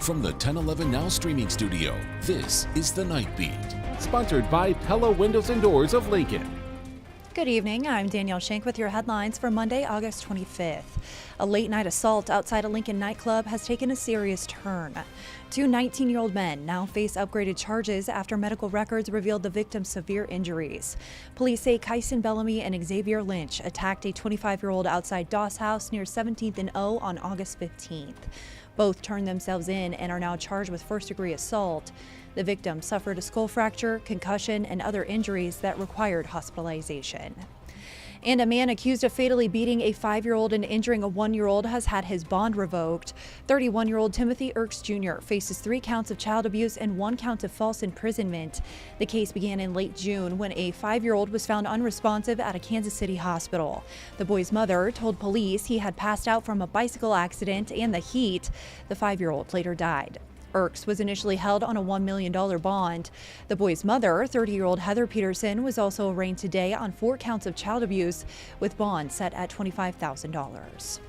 From the 1011 Now streaming studio, this is The Night Beat. Sponsored by Pella Windows and Doors of Lincoln. Good evening, I'm Danielle Shenk with your headlines for Monday, August 25th. A late-night assault outside a Lincoln nightclub has taken a serious turn. Two 19-year-old men now face upgraded charges after medical records revealed the victim's severe injuries. Police say Kyson Bellamy and Xavier Lynch attacked a 25-year-old outside Doss House near 17th and O on August 15th. Both turned themselves in and are now charged with first-degree assault. The victim suffered a skull fracture, concussion, and other injuries that required hospitalization. And a man accused of fatally beating a 5-year-old and injuring a 1-year-old has had his bond revoked. 31-year-old Timothy Irks Jr. faces 3 counts of child abuse and 1 count of false imprisonment. The case began in late June when a 5-year-old was found unresponsive at a Kansas City hospital. The boy's mother told police he had passed out from a bicycle accident and the heat. The 5-year-old later died. Irks was initially held on a $1 million bond. The boy's mother, 30-year-old Heather Peterson, was also arraigned today on 4 counts of child abuse, with bond set at $25,000.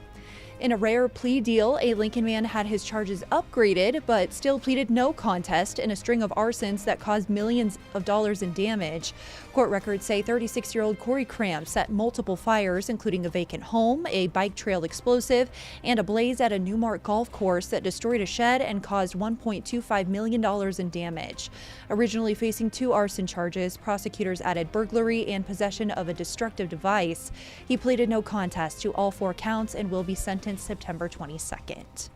In a rare plea deal, a Lincoln man had his charges upgraded, but still pleaded no contest in a string of arsons that caused millions of dollars in damage. Court records say 36-year-old Corey Cramp set multiple fires, including a vacant home, a bike trail explosive, and a blaze at a Newmark golf course that destroyed a shed and caused $1.25 million in damage. Originally facing 2 arson charges, prosecutors added burglary and possession of a destructive device. He pleaded no contest to all 4 counts and will be sentenced September 22nd.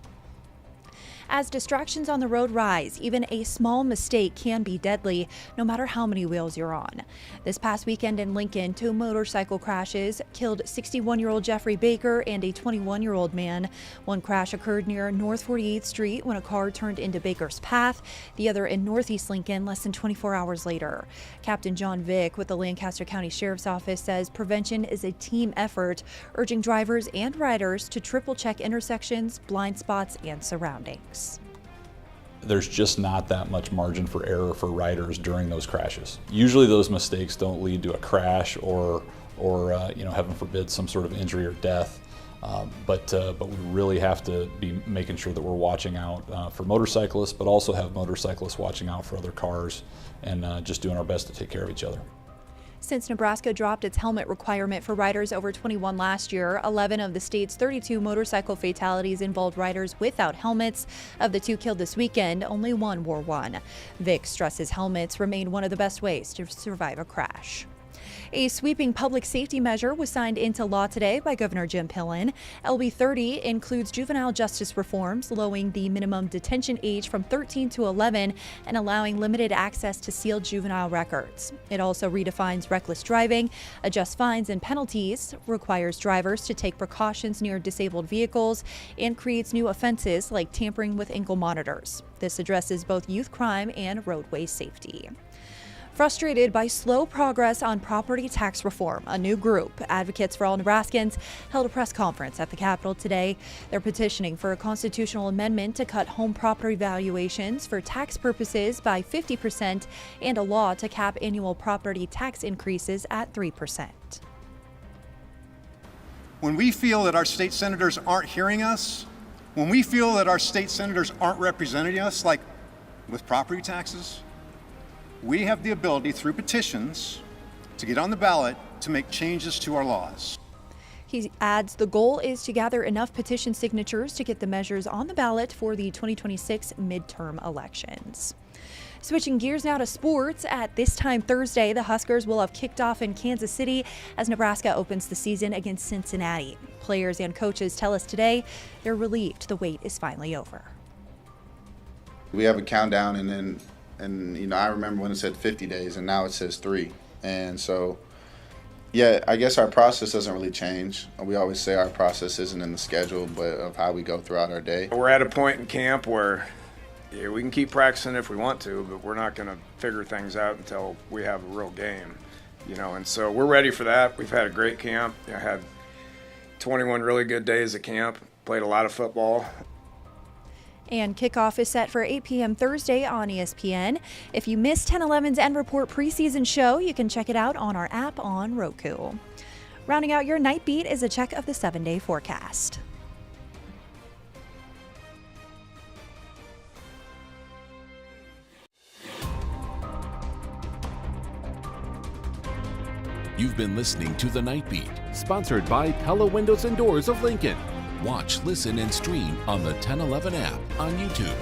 As distractions on the road rise, even a small mistake can be deadly, no matter how many wheels you're on. This past weekend in Lincoln, 2 motorcycle crashes killed 61-year-old Jeffrey Baker and a 21-year-old man. One crash occurred near North 48th Street when a car turned into Baker's path, the other in Northeast Lincoln less than 24 hours later. Captain John Vick with the Lancaster County Sheriff's Office says prevention is a team effort, urging drivers and riders to triple-check intersections, blind spots, and surroundings. There's just not that much margin for error for riders during those crashes. Usually those mistakes don't lead to a crash or heaven forbid, some sort of injury or death. But we really have to be making sure that we're watching out for motorcyclists, but also have motorcyclists watching out for other cars and just doing our best to take care of each other. Since Nebraska dropped its helmet requirement for riders over 21 last year, 11 of the state's 32 motorcycle fatalities involved riders without helmets. Of the 2 killed this weekend, only 1 wore one. Vick stresses helmets remain one of the best ways to survive a crash. A sweeping public safety measure was signed into law today by Governor Jim Pillen. LB 30 includes juvenile justice reforms, lowering the minimum detention age from 13 to 11 and allowing limited access to sealed juvenile records. It also redefines reckless driving, adjusts fines and penalties, requires drivers to take precautions near disabled vehicles, and creates new offenses like tampering with ankle monitors. This addresses both youth crime and roadway safety. Frustrated by slow progress on property tax reform, a new group, Advocates for All Nebraskans, held a press conference at the Capitol today. They're petitioning for a constitutional amendment to cut home property valuations for tax purposes by 50% and a law to cap annual property tax increases at 3%. When we feel that our state senators aren't hearing us, when we feel that our state senators aren't representing us, like with property taxes, we have the ability through petitions to get on the ballot to make changes to our laws. He adds the goal is to gather enough petition signatures to get the measures on the ballot for the 2026 midterm elections. Switching gears now to sports, at this time Thursday, the Huskers will have kicked off in Kansas City as Nebraska opens the season against Cincinnati. Players and coaches tell us today they're relieved the wait is finally over. We have a countdown and I remember when it said 50 days and now it says 3. And so, yeah, I guess our process doesn't really change. We always say our process isn't in the schedule, but of how we go throughout our day. We're at a point in camp where we can keep practicing if we want to, but we're not going to figure things out until we have a real game, and so we're ready for that. We've had a great camp. I had 21 really good days at camp, played a lot of football. And kickoff is set for 8 p.m. Thursday on ESPN. If you missed 1011's End Report preseason show, you can check it out on our app on Roku. Rounding out your night beat is a check of the 7-day forecast. You've been listening to The Night Beat. Sponsored by Pella Windows and Doors of Lincoln. Watch, listen, and stream on the 1011 app on YouTube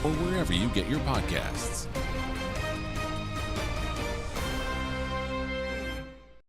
or wherever you get your podcasts.